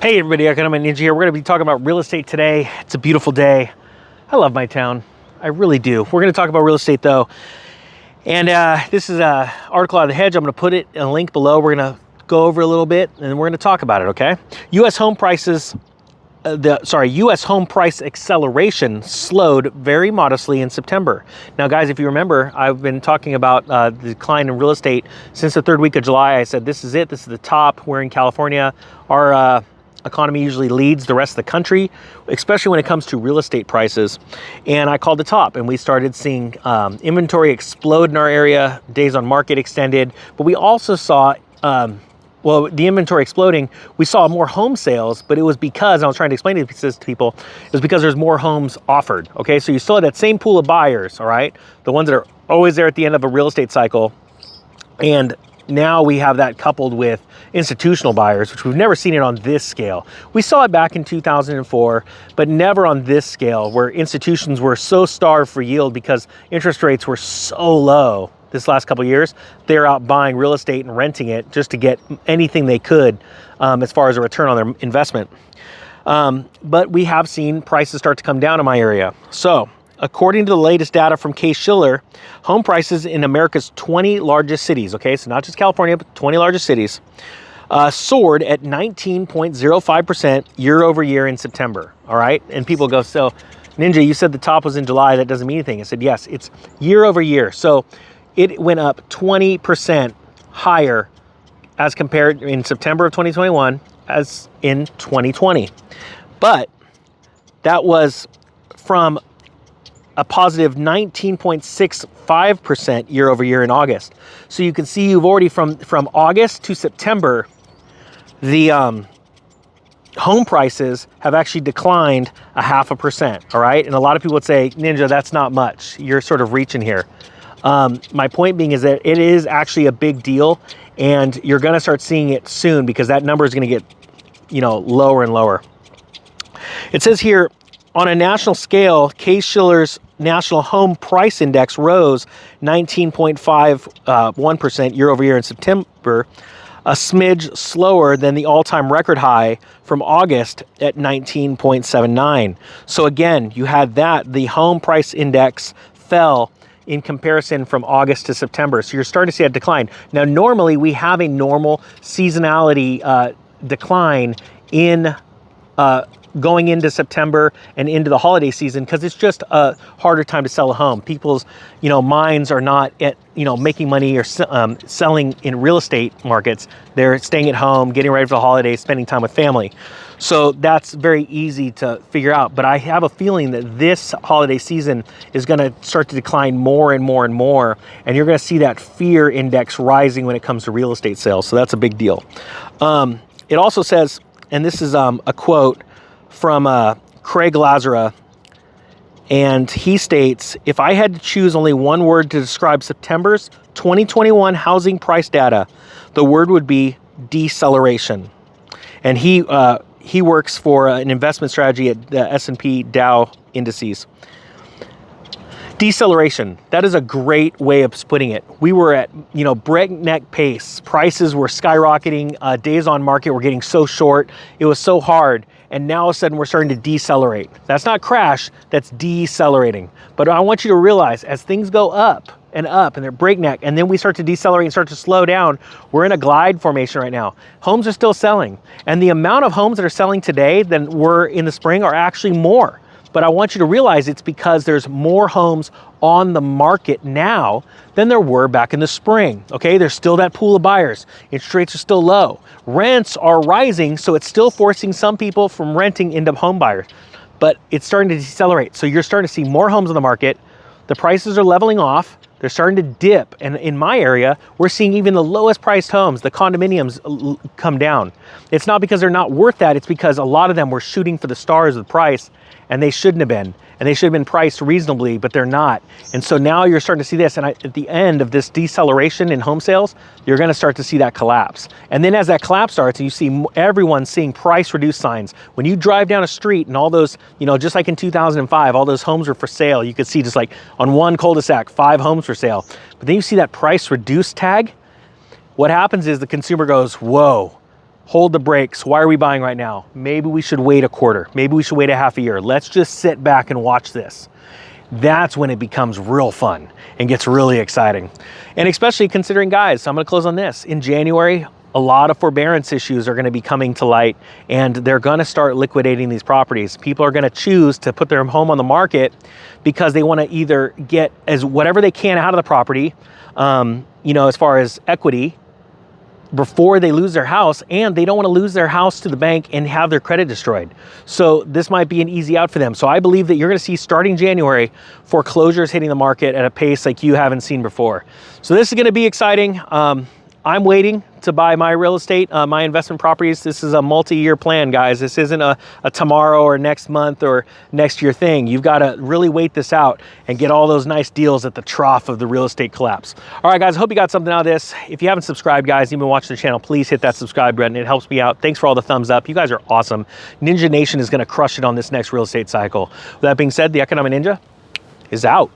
Hey everybody, Economic Ninja here. We're going to be talking about real estate today. It's a beautiful day. I love my town. I really do. We're going to talk about real estate though. And this is an article out of The Hedge. I'm going to put it in a link below. We're going to go over a little bit and we're going to talk about it, okay? U.S. home prices, U.S. home price acceleration slowed very modestly in September. Now guys, if you remember, I've been talking about the decline in real estate since the third week of July. I said, this is it. This is the top. We're in California. Our economy usually leads the rest of the country, especially when it comes to real estate prices. And I called the top and we started seeing inventory explode in our area, days on market extended, but we also saw, the inventory exploding, we saw more home sales, but it was because, I was trying to explain this to people, it was because there's more homes offered, okay? So you still had that same pool of buyers, all right? The ones that are always there at the end of a real estate cycle. And now we have that coupled with institutional buyers, which we've never seen it on this scale. We saw it back in 2004, but never on this scale where institutions were so starved for yield because interest rates were so low this last couple of years. They're out buying real estate and renting it just to get anything they could as far as a return on their investment. But we have seen prices start to come down in my area. So according to the latest data from Case-Shiller, home prices in America's 20 largest cities, okay, so not just California, but 20 largest cities, soared at 19.05% year over year in September, all right? And people go, so Ninja, you said the top was in July, that doesn't mean anything. I said, yes, it's year over year. So it went up 20% higher as compared in September of 2021 as in 2020. But that was from a positive 19.65% year over year in August. So you can see you've already from August to September, the home prices have actually declined 0.5%, all right? And a lot of people would say, Ninja, that's not much. You're sort of reaching here. My point being is that it is actually a big deal and you're gonna start seeing it soon because that number is gonna get, lower and lower. It says here, on a national scale, Case-Shiller's National Home Price Index rose 19.51% year over year in September, a smidge slower than the all-time record high from August at 19.79. So again, you had that, the home price index fell in comparison from August to September. So you're starting to see a decline. Now, normally we have a normal seasonality decline in going into September and into the holiday season because it's just a harder time to sell a home. People's, minds are not at, making money or selling in real estate markets. They're staying at home, getting ready for the holidays, spending time with family. So that's very easy to figure out. But I have a feeling that this holiday season is going to start to decline more and more and more. And you're going to see that fear index rising when it comes to real estate sales. So that's a big deal. It also says, and this is a quote from Craig Lazara, and he states, if I had to choose only one word to describe September's 2021 housing price data, the word would be deceleration. And he works for an investment strategy at the S&P Dow indices. Deceleration, that is a great way of putting it. We were at, breakneck pace. Prices were skyrocketing. Days on market were getting so short. It was so hard. And now all of a sudden we're starting to decelerate. That's not crash, that's decelerating. But I want you to realize as things go up and they're breakneck, and then we start to decelerate and start to slow down, we're in a glide formation right now. Homes are still selling. And the amount of homes that are selling today than were in the spring are actually more. But I want you to realize it's because there's more homes on the market now than there were back in the spring, okay? There's still that pool of buyers. Interest rates are still low. Rents are rising, so it's still forcing some people from renting into home buyers. But it's starting to decelerate. So you're starting to see more homes on the market. The prices are leveling off. They're starting to dip. And in my area, we're seeing even the lowest priced homes, the condominiums, come down. It's not because they're not worth that. It's because a lot of them were shooting for the stars of the price and they shouldn't have been. And they should have been priced reasonably, but they're not. And so now you're starting to see this. And at the end of this deceleration in home sales, you're going to start to see that collapse. And then as that collapse starts, you see everyone seeing price reduced signs. When you drive down a street and all those, just like in 2005, all those homes were for sale. You could see just like on one cul-de-sac, 5 homes for sale. But then you see that price reduced tag. What happens is the consumer goes, whoa, hold the brakes. Why are we buying right now? Maybe we should wait a quarter. Maybe we should wait a half a year. Let's just sit back and watch this. That's when it becomes real fun and gets really exciting. And especially considering, guys, so I'm gonna close on this. In January, a lot of forbearance issues are gonna be coming to light, and they're gonna start liquidating these properties. People are gonna choose to put their home on the market because they wanna either get as whatever they can out of the property, you know, as far as equity, before they lose their house, and they don't want to lose their house to the bank and have their credit destroyed. So this might be an easy out for them. So I believe that you're going to see, starting January, foreclosures hitting the market at a pace like you haven't seen before. So this is going to be exciting. I'm waiting to buy my real estate, my investment properties. This is a multi-year plan, guys. This isn't a tomorrow or next month or next year thing. You've got to really wait this out and get all those nice deals at the trough of the real estate collapse. All right, guys, I hope you got something out of this. If you haven't subscribed, guys, you've been watching the channel, please hit that subscribe button. It helps me out. Thanks for all the thumbs up. You guys are awesome. Ninja Nation is going to crush it on this next real estate cycle. With that being said, the Economic Ninja is out.